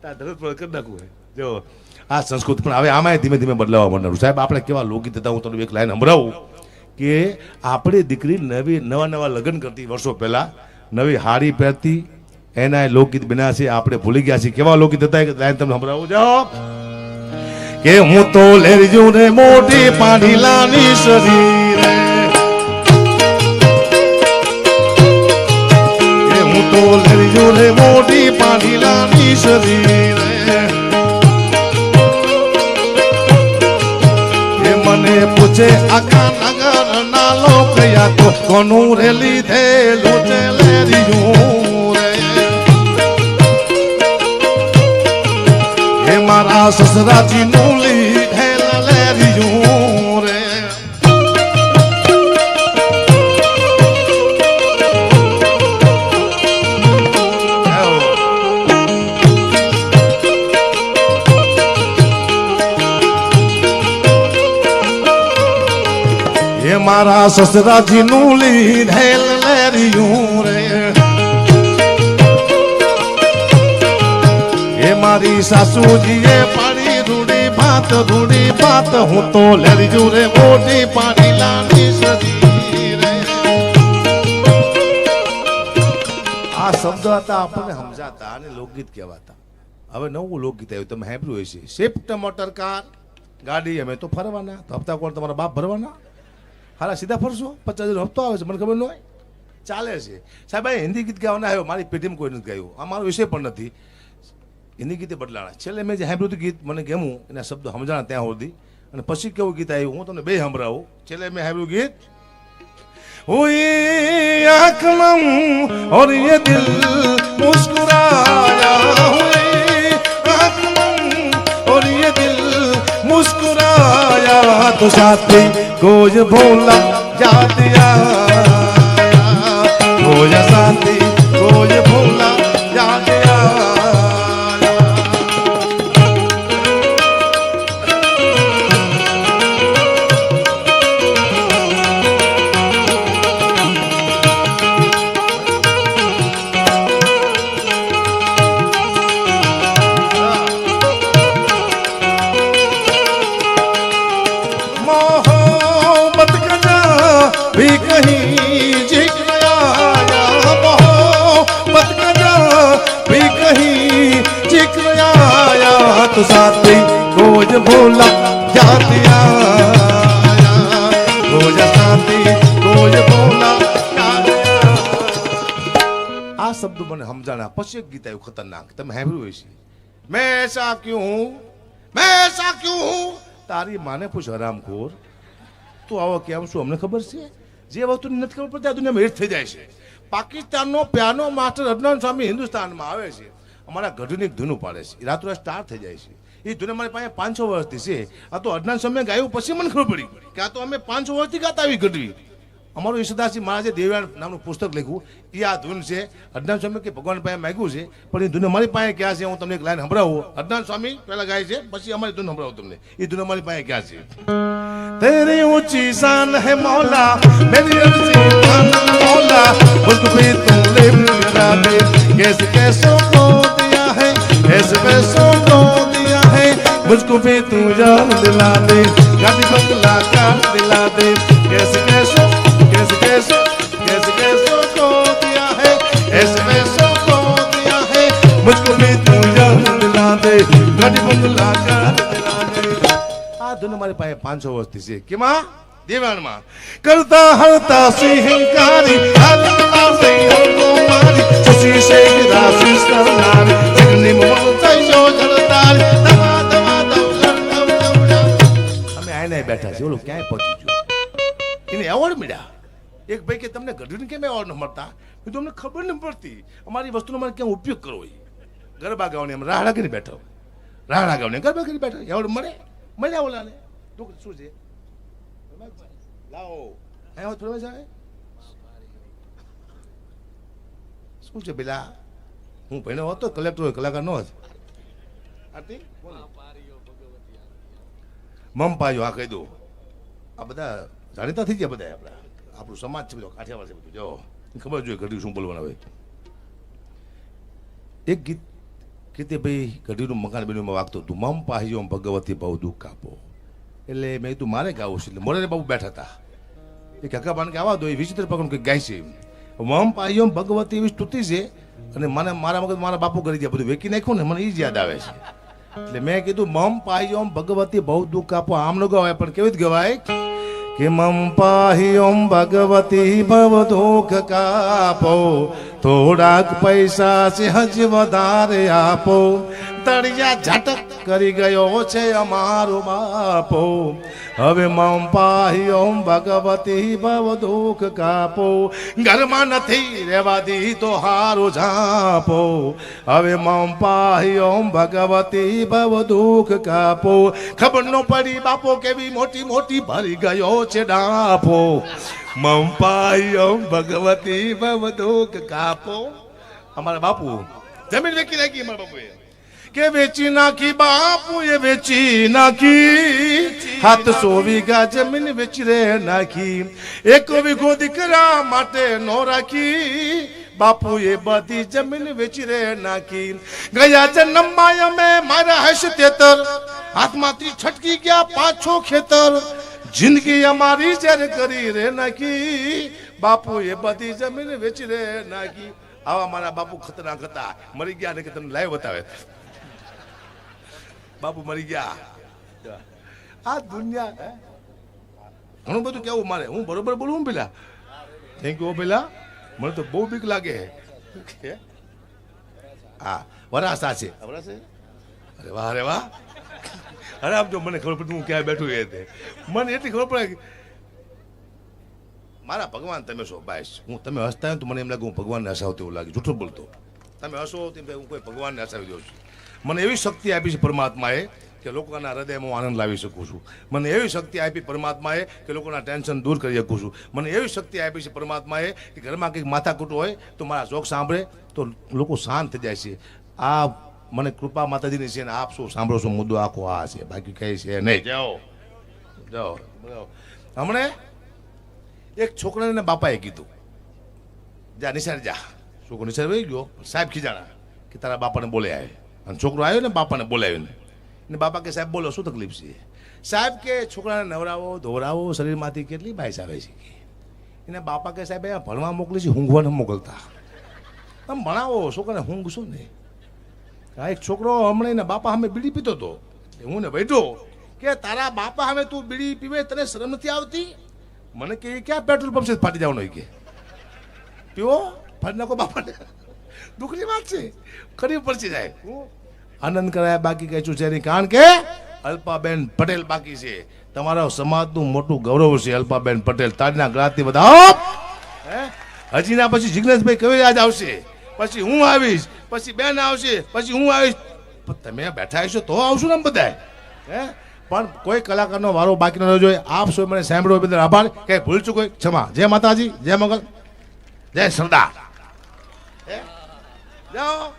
ધરત પર કરી નાખવું જો આ સંસ્કૃત પણ હવે આમાં ધીમે ધીમે બદલાવા માંડવાનું સાહેબ. આપણે કેવા લોકગીત હતા, હું તમને એક લાઈન સંભળાવું કે આપણી દીકરી નવા લગ્ન કરતી વર્ષો પહેલા, નવી હાડી પહેરતી, એના લોકગીત બન્યા છે, આપણે ભૂલી ગયા છીએ. કેવા લોકગીત હતા એક લાઈન તમને સંભળાવું જાઓ કે હું તો લેરજુ ને મોટી પાણીલાની શરીર, કે હું તો લેરજુ ને મોટી પાણીલાની શરીર, કે મને પૂછે આખા નગર ના લોકયા તો કોનું રે લીધેલું છે લેરજુ રે, એ મારા સસરાજી નું લીધેલા લેરિયું રે. એ મારા સસરાજી નું લીધેલા લેરિયું રે, એ મારી સાસુજીએ પાડી રૂડી ભાત, હું તો લેરજુ રે મોટી પાણી લાની સદી રે. આ શબ્દ હતા આપણને સમજાતા અને લોકગીત કહેવાતા. હવે નવું લોકગીત આવ્યું, તમે સાંભળ્યું હશે, શિફ્ટ મોટર કાર ગાડી, અમે તો ફરવાના, તો હપ્તા કોણ તમારા બાપ ભરવાના? હારા સીધા ફરશો, 50,000 હપ્તો આવે છે, મને ખબર ન હોય, ચાલે છે સાહેબ. આ હિન્દી ગીત ગાવાના આવ્યો, મારી પેઢીમાં કોઈ નથી ગાયું, આ મારો વિષય પણ નથી. હિન્દી ગીતે બદલાણા. છેલ્લે મેં જે સાંભળ્યું ગીત મને ગમ્યું, એના શબ્દો સમજાણા ત્યાં સુધી, અને પછી કેવું ગીત આવ્યું હું તમને બે સંભળાવું. છેલ્લે મેં સાંભળ્યું ગીત, હુઈ આંખમાં ઓર યે દિલ મુસ્કુરાયા, હુઈ આંખમાં ઓર યે દિલ મુસ્કુરાયા, તો સાથી કોઈ ભોલા જા દિયા, કોઈ સાથી કોઈ ભોલા જા દિયા. भी कहीं जिक्र आया, मोहब्बत का जहाँ भी कहीं जिक्र आया, तो साथी खोज भोला जाती आया, खोज साथी खोज भोला जाती आया. આ શબ્દ મને સમજાણા પછી એક ગીત આવ્યું ખતરનાક, તમે સાંભળ્યું હશે, मैं ऐसा क्यों हूँ, मैं ऐसा क्यों हूँ, તારી માને પૂછ હરામખોર, તું આવો કેમ શું અમને ખબર છે? જે વસ્તુની નથી ખબર પડતી આ દુનિયામાં હિટ થઈ જાય છે. પાકિસ્તાનનો પિયાનો માસ્ટર અદનાન સ્વામી હિન્દુસ્તાનમાં આવે છે, અમારા ગઢની ધૂન પાડે છે, રાત્રે સ્ટાર થઈ જાય છે. એ ધૂન અમારી પાસે 500 વર્ષથી છે. આ તો અદનાન સ્વામીએ ગાયું પછી મને ખબર પડી કે આ તો અમે 500 વર્ષથી ગાતા આવી ગઢવી. અમારું ઈશ્વરદાસજી મહારાજે દેવયાણ નામનું પુસ્તક લખ્યું, એ આ ધૂન છે. અદનાન સ્વામી કે ભગવાન પાસે માગ્યું છે, પણ એ ધૂન અમારી પાસે ક્યાં છે? હું તમને એક લાઈન સંભળાવું. અદનાન સ્વામી પહેલા ગાય છે, પછી અમારી ધૂન સંભળાવું તમને. એ ધૂન અમારી પાસે ક્યાં છે? तेरी ऊंची शान है मौला, मेरी अर्जी माना मौला, मुझको भी तुमने मिला दे, कैसे कैसों को दिया है, कैसे कैसों को दिया है, मुझको भी तू जान दिला दे, गाड़ी बंगला कार दिला दे, कैसे कैसों को दिया है, ऐसे कैसों को दिया है, मुझको भी तू जान दिला दे, गाड़ी बंगला कार दिला दे. આ ધૂન મારી પાસે 500 વર્ષથી છે. કેમાં? દેવાણમાં. કરતા હરતા સિંહકારી હરતા સિંહકો મારી સસી શેખ રાશિ સરનારી જગની મોલ જઈજો જળતારી દવા દવા દવ. અમે આઈને બેઠા છે, ઓલો ક્યાંય પહોંચી ગયો, એને એવોર્ડ મળ્યા. એક ભાઈ કે તમને ગઢવીને કેમ એવોર્ડ ન મળતા? મેં તો અમને ખબર ન પડતી, અમારી વસ્તુનો મારે ક્યાં ઉપયોગ કરવો હોય. ગરબા ગાવાની અમે રાહડા કરીને બેઠો, રાહડા ગાવાની ગરબા કરીને બેઠો, એવોર્ડ મળે મળ્યા ઓલાને. શું છે? લાવો અહીંયા પ્રવેશ આવે શું છે પેલા? હું ભણ્યો હતો કલેક્ટર હોય, કલાકાર નો હતો. મમપાયો આ કહી દઉં, આ બધા જાણીતા થઈ ગયા બધા આપણા, આપણું સમાજ છે બધો, કાઠિયાવાડ છે બધું. જો ખબર જોઈએ ઘડી શું બોલવાના હોય. એક ગીત કે તે ભાઈ ગઢીનું મકાન બન્યું વાગતો તું મમ પાહ્યો ભગવતી બહુ દુઃખ આપો. એટલે મેં તું મારે ગાવું છે. એટલે મોરે બાબુ બેઠા હતા. એ કાકા બાને કે આવા દો એ વિચિત્ર પકડ કે ગાય છે. મમ પાહ્યો ભગવતી એવી સ્તુતિ છે અને મને મારા મગજ મારા બાપુ કરી દે બધું વેકી નાખ્યું ને મને એ જ યાદ આવે છે. એટલે મેં કીધું મમ પાહ્યો ભગવતી બહુ દુઃખ આપો આમ ન ગવાય પણ કેવી રીતે ગવાય કે મમ પાહ્યોમ ભગવતી ભવ દુઃખ કાપો થોડાક પૈસા છે હજ વધારે આપો તળિયા ઝટક કરી ગયો છે અમારો બાપો હવે મમ પાહ્યોમ ભગવતી ભવ દુઃખ કાપો ઘરમાં નથી રહેવા દી તો હારો ઝાપો હવે મમ પાહ્યોમ ભગવતી ભવ દુઃખ કાપો ખબર ન પડી બાપો કેવી મોટી મોટી ભરી ગયો છે ડાપો મમ પાહ્યોમ ભગવતી ભવ દુઃખ કાપો. અમારા બાપુ જમીન વેચી નાખી. અમારા બાપુએ કે વેચી નાખી બાપુ એ વેચી નાખી 700 વીઘા જમીન વેચી રે નાખી 1 વીઘો દીકરા માટે નો રાખી બાપુ એ બધી જમીન વેચી રે નાખી ગયા જન્મમાં અમે મારા હશ 73 હાથમાંથી છટકી ગયા 5-6 ખેતર જિંદગી અમારી જ્યારે કરી રે નાખી બાપુ એ બધી જમીન વેચી રે નાખી. આવા મારા બાપુ ખતરનાક હતા. મરી ગયા ને કે તમને લાઈવ બતાવે બાપુ મરી ગયા. આ દુનિયા ઘણું બધું કેવું મારે હું બરોબર બોલું પેલા થેન્ક યુ પેલા મને તો બહુ બીક લાગે. હા વરાસા છે. અરે વાહ અરે વાહ અરે આમ જો મને ખબર પડતી હું ક્યાં બેઠું એ મને એટલી ખબર પડે મારા ભગવાન તમે છો બાઈશ હું તમે હસતા હોય તો મને એમ લાગે હું ભગવાનને હસાવતો એવું લાગે જૂઠું બોલતો તમે હસો હું કોઈ ભગવાનને હસાવી દઉં છું. મને એવી શક્તિ આપી છે પરમાત્માએ કે લોકોના હૃદયમાં હું આનંદ લાવી શકું છું. મને એવી શક્તિ આપી પરમાત્માએ કે લોકોના ટેન્શન દૂર કરી શકું છું. મને એવી શક્તિ આપી છે પરમાત્માએ કે ઘરમાં કંઈક માથાકૂટ હોય તો મારા જોક સાંભળે તો લોકો શાંત થઈ જાય છે. આ મને કૃપા માતાજીની છે ને આપ શું સાંભળો છો મુદ્દો આખો આ છે બાકી કઈ છે નહીં. જાઓ જાઓ હમણે એક છોકરાને બાપાએ કીધું જા નિશાળ જા. છોકરો નિશાળ વહી ગયો. સાહેબ ખીજાણા કે તારા બાપાને બોલે આવે અને છોકરો આવ્યો ને બાપાને બોલાવ્યો ને બાપા કે સાહેબ બોલો શું તકલીફ છે. સાહેબ કે છોકરાને નવરાવો ધોવરાવો શરીરમાંથી કેટલી બાઈસ આવે છે કે એને બાપા કે સાહેબ અહીંયા ભણવા મોકલી છે ઊંઘવા ન મોકલતા આમ ભણાવો છોકરાને ઊંઘશો ને. આ એક છોકરો હમણાં એના બાપા સામે બીડી પીતો હતો. હું ને બેઠો કે તારા બાપા સામે તું બીડી પીવે તને શરમ નથી આવતી. મને કે ક્યાં પેટ્રોલ પંપ છે ફાટી જવાનો કે પીવો ફાટી નાખો બાપાને દુઃખની વાત છે ખરી પડશે જાય આનંદ કરાયા બાકી કઈ છું છે નહીં. કારણ કે અલ્પાબેન પટેલ બાકી છે. તમારા સમાજનું મોટું ગૌરવ છે અલ્પાબેન પટેલ. તાજના ગ્રાહકથી બધા હજી ના પછી જિગ્નેશભાઈ કવિરાજ આવશે પછી હું આવીશ પછી બેન આવશે પછી હું આવીશ. તમે બેઠા હશો તો આવશું ને બધા પણ કોઈ કલાકારનો વારો બાકી ન જોઈએ. આપ સૌ મને સાંભળ્યો બદલ આભાર. કઈ ભૂલ ચૂક હોય ક્ષમા. જય માતાજી જય મંગલ જય સરદાર. જાઓ.